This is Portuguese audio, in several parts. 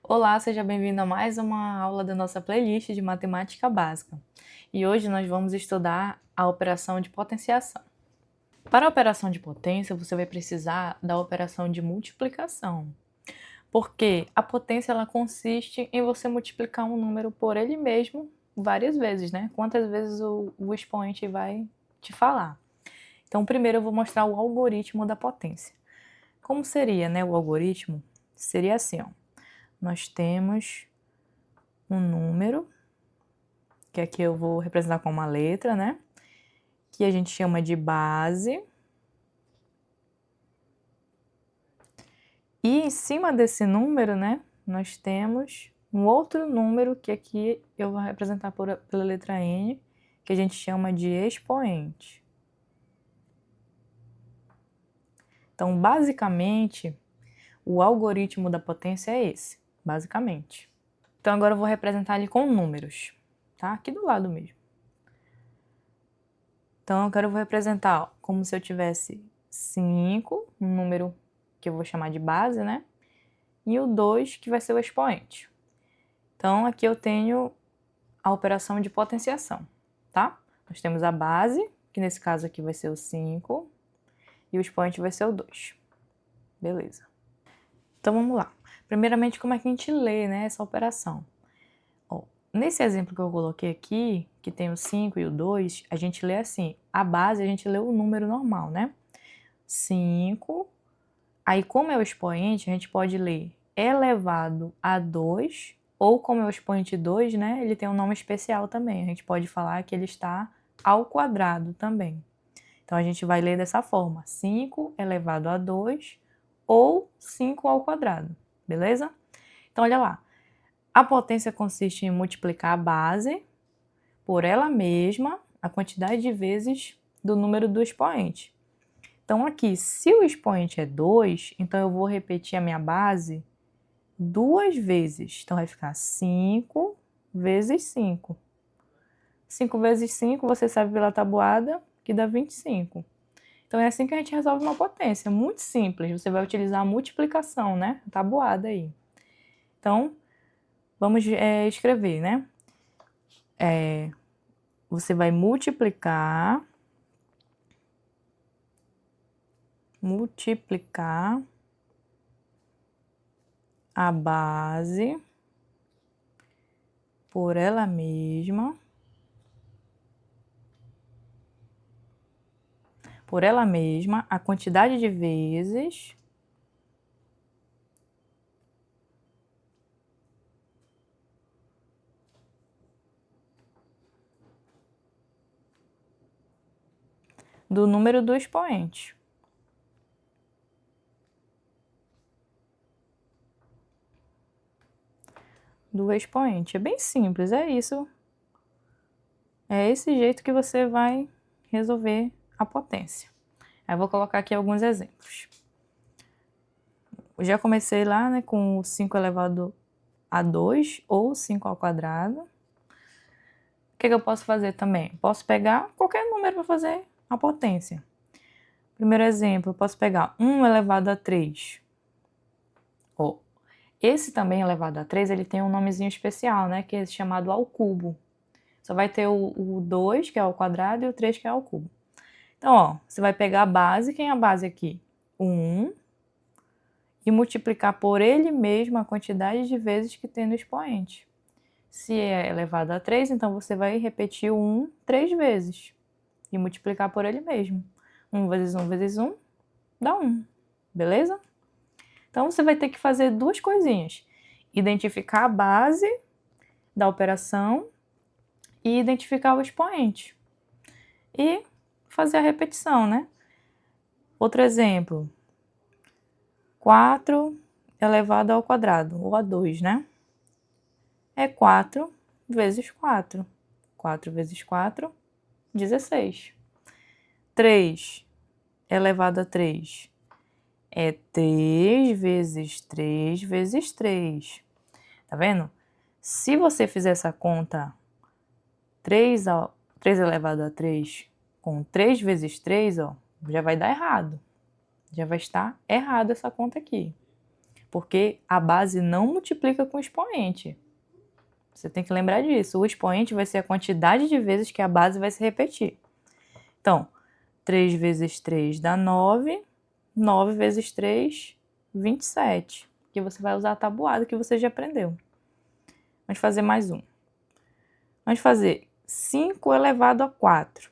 Olá, seja bem-vindo a mais uma aula da nossa playlist de matemática básica. E hoje nós vamos estudar a operação de potenciação. Para a operação de potência, você vai precisar da operação de multiplicação, porque a potência ela consiste em você multiplicar um número por ele mesmo várias vezes, né? Quantas vezes o expoente vai te falar. Então, primeiro eu vou mostrar o algoritmo da potência. Como seria, né, o algoritmo? Seria assim, ó. Nós temos um número, que aqui eu vou representar com uma letra, né? Que a gente chama de base. E em cima desse número, né, nós temos um outro número que aqui eu vou representar pela letra N, que a gente chama de expoente. Então, basicamente, o algoritmo da potência é esse, basicamente. Então, agora eu vou representar ele com números, tá? Aqui do lado mesmo. Então, agora eu vou representar ó, como se eu tivesse 5, um número que eu vou chamar de base, né? E o 2, que vai ser o expoente. Então, aqui eu tenho a operação de potenciação, tá? Nós temos a base, que nesse caso aqui vai ser o 5, e o expoente vai ser o 2. Beleza. Então, vamos lá. Primeiramente, como é que a gente lê, né, essa operação? Ó, nesse exemplo que eu coloquei aqui, que tem o 5 e o 2, a gente lê assim. A base, a gente lê o número normal, né? 5. Aí, como é o expoente, a gente pode ler elevado a 2, ou como é o expoente 2, né, ele tem um nome especial também. A gente pode falar que ele está ao quadrado também. Então, a gente vai ler dessa forma, 5 elevado a 2 ou 5 ao quadrado, beleza? Então, olha lá. A potência consiste em multiplicar a base por ela mesma, a quantidade de vezes do número do expoente. Então, aqui, se o expoente é 2, então eu vou repetir a minha base 2 vezes. Então, vai ficar 5 vezes 5. 5 vezes 5, você sabe pela tabuada, que dá 25. Então, é assim que a gente resolve uma potência. Muito simples. Você vai utilizar a multiplicação, né? Tabuada aí. Então, vamos escrever, né? Você vai multiplicar a base por ela mesma, a quantidade de vezes do número do expoente. Do expoente. É bem simples, é isso. É esse jeito que você vai resolver a potência. Aí eu vou colocar aqui alguns exemplos. Eu já comecei lá, né, com 5 elevado a 2 ou 5 ao quadrado. O que eu posso fazer também? Posso pegar qualquer número para fazer a potência. Primeiro exemplo, eu posso pegar 1 elevado a 3. Oh, esse também elevado a 3, ele tem um nomezinho especial, né, que é chamado ao cubo. Só vai ter o 2, que é ao quadrado, e o 3, que é ao cubo. Então, ó, você vai pegar a base, quem é a base aqui? 1, e multiplicar por ele mesmo a quantidade de vezes que tem no expoente. Se é elevado a 3, então você vai repetir o 1 3 vezes e multiplicar por ele mesmo. 1 vezes 1 vezes 1 dá 1, beleza? Então, você vai ter que fazer duas coisinhas. Identificar a base da operação e identificar o expoente. E fazer a repetição, né? Outro exemplo. 4 elevado ao quadrado, ou a 2, né? É 4 vezes 4. 4 vezes 4, 16. 3 elevado a 3 é 3 vezes 3 vezes 3. Tá vendo? Se você fizer essa conta 3 elevado a 3 com 3 vezes 3, ó, já vai dar errado. Já vai estar errado essa conta aqui. porque a base não multiplica com o expoente. Você tem que lembrar disso. O expoente vai ser a quantidade de vezes que a base vai se repetir. Então, 3 vezes 3 dá 9. 9 vezes 3, 27. Que você vai usar a tabuada que você já aprendeu. Vamos fazer mais um. Vamos fazer 5 elevado a 4.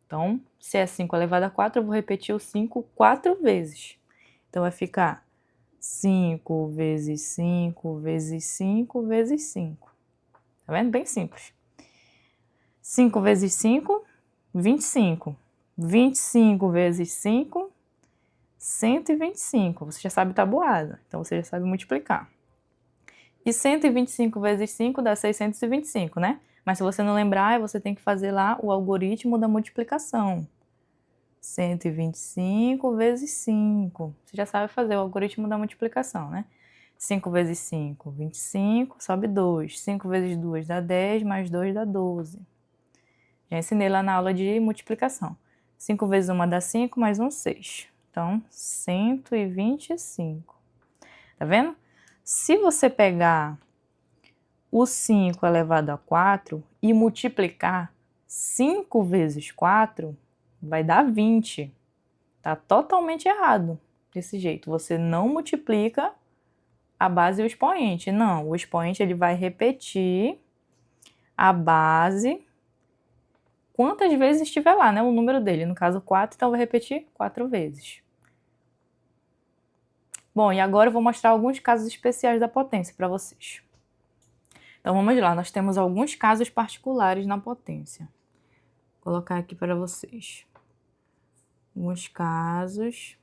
Então, se é 5 elevado a 4, eu vou repetir o 5 4 vezes. Então, vai ficar 5 vezes 5 vezes 5 vezes 5. Tá vendo? Bem simples. 5 vezes 5, 25. 25 vezes 5, 125. Você já sabe tabuada, então você já sabe multiplicar. E 125 vezes 5 dá 625, né? Mas se você não lembrar, você tem que fazer lá o algoritmo da multiplicação. 125 vezes 5. Você já sabe fazer o algoritmo da multiplicação, né? 5 vezes 5, 25, sobe 2. 5 vezes 2 dá 10, mais 2 dá 12. Já ensinei lá na aula de multiplicação. 5 vezes 1 dá 5, mais 1, 6. Então, 125. Tá vendo? Se você pegar o 5 elevado a 4 e multiplicar 5 vezes 4, vai dar 20. Tá totalmente errado desse jeito. Você não multiplica a base e o expoente. Não, o expoente ele vai repetir a base quantas vezes estiver lá, né? O número dele. No caso 4, então vai repetir 4 vezes. Bom, e agora eu vou mostrar alguns casos especiais da potência para vocês. Então vamos lá, nós temos alguns casos particulares na potência. Vou colocar aqui para vocês. Alguns casos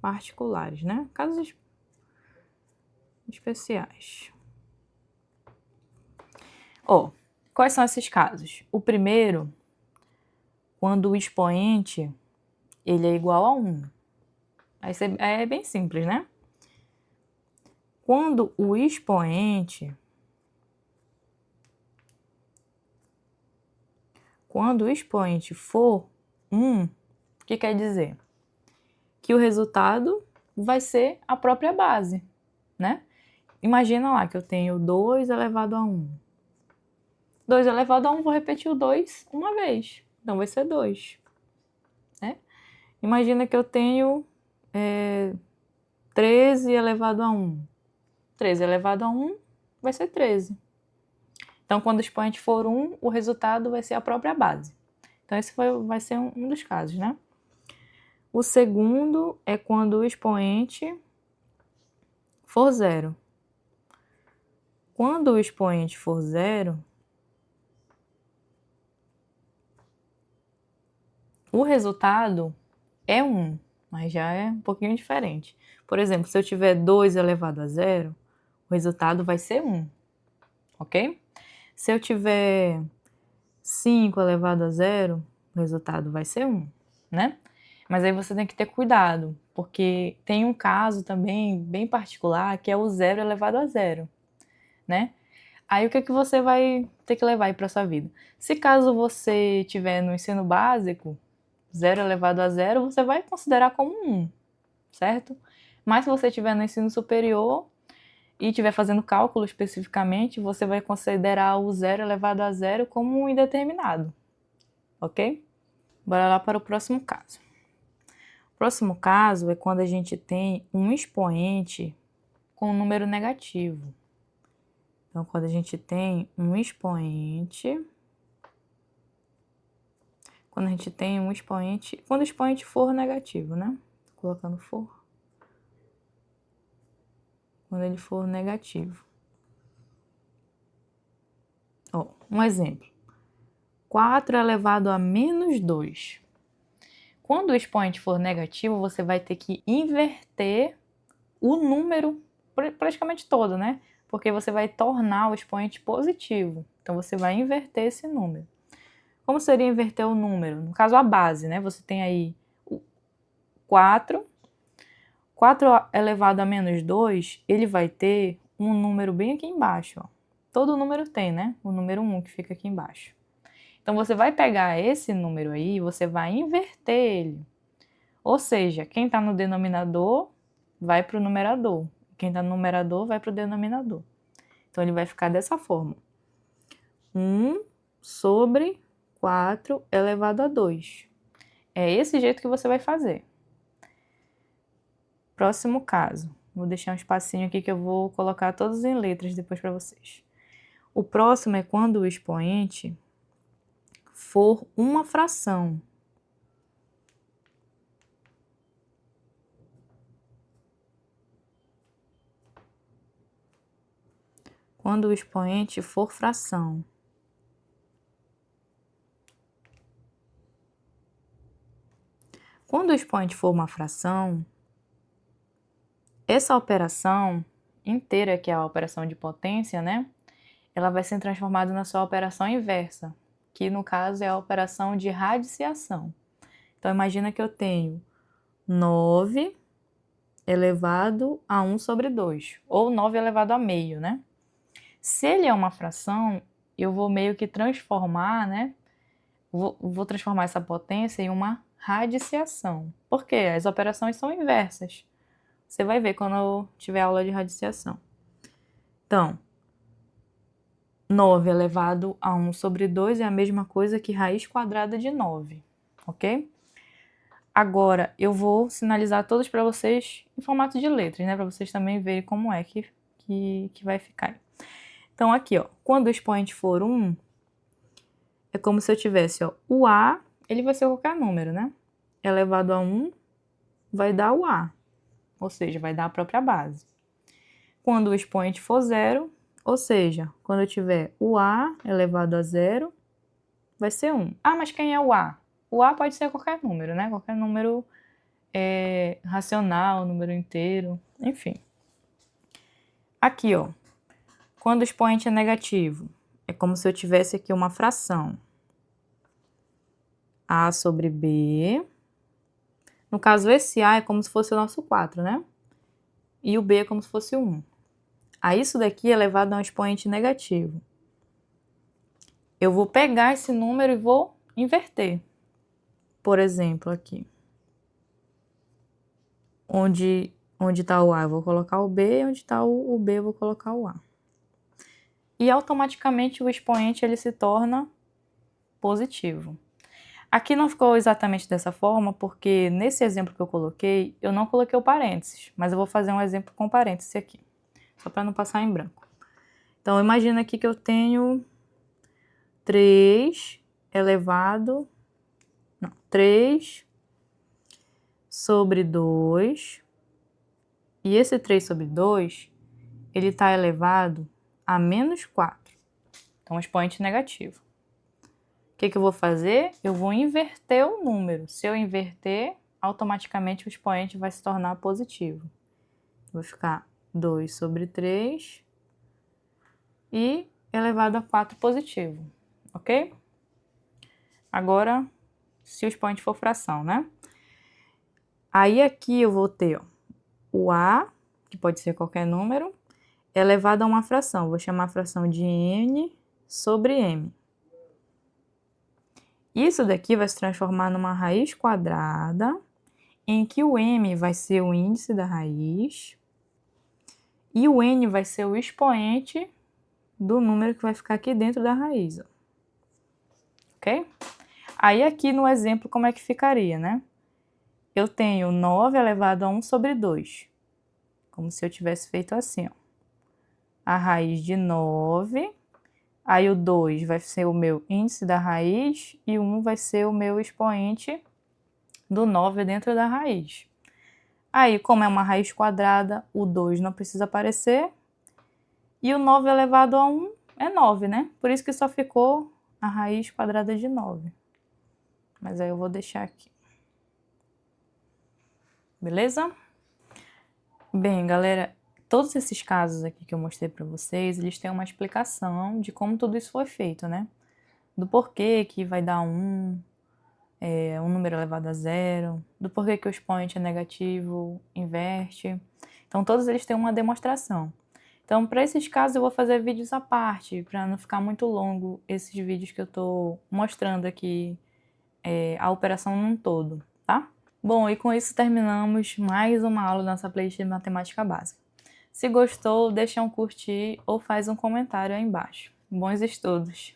particulares, né? Casos especiais. Quais são esses casos? O primeiro, quando o expoente ele é igual a 1. Aí é bem simples, né? Quando o expoente for 1, o que quer dizer? Que o resultado vai ser a própria base, né? Imagina lá que eu tenho 2 elevado a 1. 2 elevado a 1, vou repetir o 2 uma vez. Então, vai ser 2. Né? Imagina que eu tenho 13 elevado a 1. 13 elevado a 1 vai ser 13. Então, quando o expoente for 1, o resultado vai ser a própria base. Então, esse vai ser um dos casos, né? O segundo é quando o expoente for 0. Quando o expoente for 0, o resultado é 1, mas já é um pouquinho diferente. Por exemplo, se eu tiver 2 elevado a 0, o resultado vai ser 1, ok? Se eu tiver 5 elevado a 0, o resultado vai ser 1, né? Mas aí você tem que ter cuidado, porque tem um caso também bem particular, que é o 0 elevado a 0, né? Aí o que você vai ter que levar aí para sua vida? Se caso você estiver no ensino básico, 0 elevado a 0, você vai considerar como 1, certo? Mas se você estiver no ensino superior e estiver fazendo cálculo especificamente, você vai considerar o 0 elevado a 0 como um indeterminado, ok? Bora lá para o próximo caso. O próximo caso é quando a gente tem um expoente com um número negativo. Então, quando a gente tem um expoente... Quando o expoente for negativo, né? Tô colocando for. Quando ele for negativo. Um exemplo. 4 elevado a menos 2. Quando o expoente for negativo, você vai ter que inverter o número praticamente todo, né? Porque você vai tornar o expoente positivo. Então, você vai inverter esse número. Como seria inverter o número? No caso, a base, né? Você tem aí 4. 4 elevado a menos 2, ele vai ter um número bem aqui embaixo, ó. Todo número tem, né? O número 1 que fica aqui embaixo. Então, você vai pegar esse número aí e você vai inverter ele. Ou seja, quem está no denominador vai para o numerador. quem está no numerador vai para o denominador. Então, ele vai ficar dessa forma. 1 sobre 4 elevado a 2. É esse jeito que você vai fazer. Próximo caso. Vou deixar um espacinho aqui que eu vou colocar todos em letras depois para vocês. O próximo é quando o expoente for uma fração. Quando o expoente for fração. Quando o expoente for uma fração, essa operação inteira, que é a operação de potência, né? Ela vai ser transformada na sua operação inversa, que no caso é a operação de radiciação. Então, imagina que eu tenho 9 elevado a 1 sobre 2, ou 9 elevado a meio, né? Se ele é uma fração, eu vou meio que transformar, né? Vou transformar essa potência em uma radiciação. Por quê? As operações são inversas. Você vai ver quando eu tiver aula de radiciação. Então, 9 elevado a 1 sobre 2 é a mesma coisa que raiz quadrada de 9, ok? Agora, eu vou sinalizar todos para vocês em formato de letras, né? Para vocês também verem como é que vai ficar. Então, aqui, ó, quando o expoente for 1, é como se eu tivesse, ó, o A, ele vai ser qualquer número, né? Elevado a 1 vai dar o A, ou seja, vai dar a própria base. Quando o expoente for 0, ou seja, quando eu tiver o A elevado a 0, vai ser 1. Ah, mas quem é o A? O A pode ser qualquer número, né? Qualquer número racional, número inteiro, enfim. Aqui, ó, quando o expoente é negativo, é como se eu tivesse aqui uma fração. A sobre B. No caso, esse A é como se fosse o nosso 4, né? E o B é como se fosse o 1. Aí isso daqui é elevado a um expoente negativo. Eu vou pegar esse número e vou inverter. Por exemplo, aqui. Onde está o A, eu vou colocar o B, e onde está o B, eu vou colocar o A. E automaticamente o expoente ele se torna positivo. Aqui não ficou exatamente dessa forma, porque nesse exemplo que eu coloquei, eu não coloquei o parênteses, mas eu vou fazer um exemplo com parênteses aqui, só para não passar em branco. Então, imagina aqui que eu tenho 3 sobre 2, e esse 3 sobre 2, ele está elevado a menos 4. Então, expoente negativo. O que eu vou fazer? Eu vou inverter o número. Se eu inverter, automaticamente o expoente vai se tornar positivo. Vai ficar 2 sobre 3 e elevado a 4 positivo, ok? Agora, se o expoente for fração, né? Aí aqui eu vou ter, ó, o A, que pode ser qualquer número, elevado a uma fração. Vou chamar a fração de n sobre m. Isso daqui vai se transformar numa raiz quadrada, em que o m vai ser o índice da raiz e o n vai ser o expoente do número que vai ficar aqui dentro da raiz. Ó. Ok? Aí aqui no exemplo como é que ficaria, né? Eu tenho 9 elevado a 1 sobre 2. Como se eu tivesse feito assim, ó. A raiz de 9... Aí o 2 vai ser o meu índice da raiz e o 1 vai ser o meu expoente do 9 dentro da raiz. Aí, como é uma raiz quadrada, o 2 não precisa aparecer. E o 9 elevado a 1 é 9, né? Por isso que só ficou a raiz quadrada de 9. Mas aí eu vou deixar aqui. Beleza? Bem, galera, todos esses casos aqui que eu mostrei para vocês, eles têm uma explicação de como tudo isso foi feito, né? Do porquê que vai dar um número elevado a 0, do porquê que o expoente é negativo, inverte. Então, todos eles têm uma demonstração. Então, para esses casos, eu vou fazer vídeos à parte, para não ficar muito longo esses vídeos que eu estou mostrando aqui a operação num todo, tá? Bom, e com isso terminamos mais uma aula da nossa playlist de matemática básica. Se gostou, deixa um curtir ou faz um comentário aí embaixo. Bons estudos!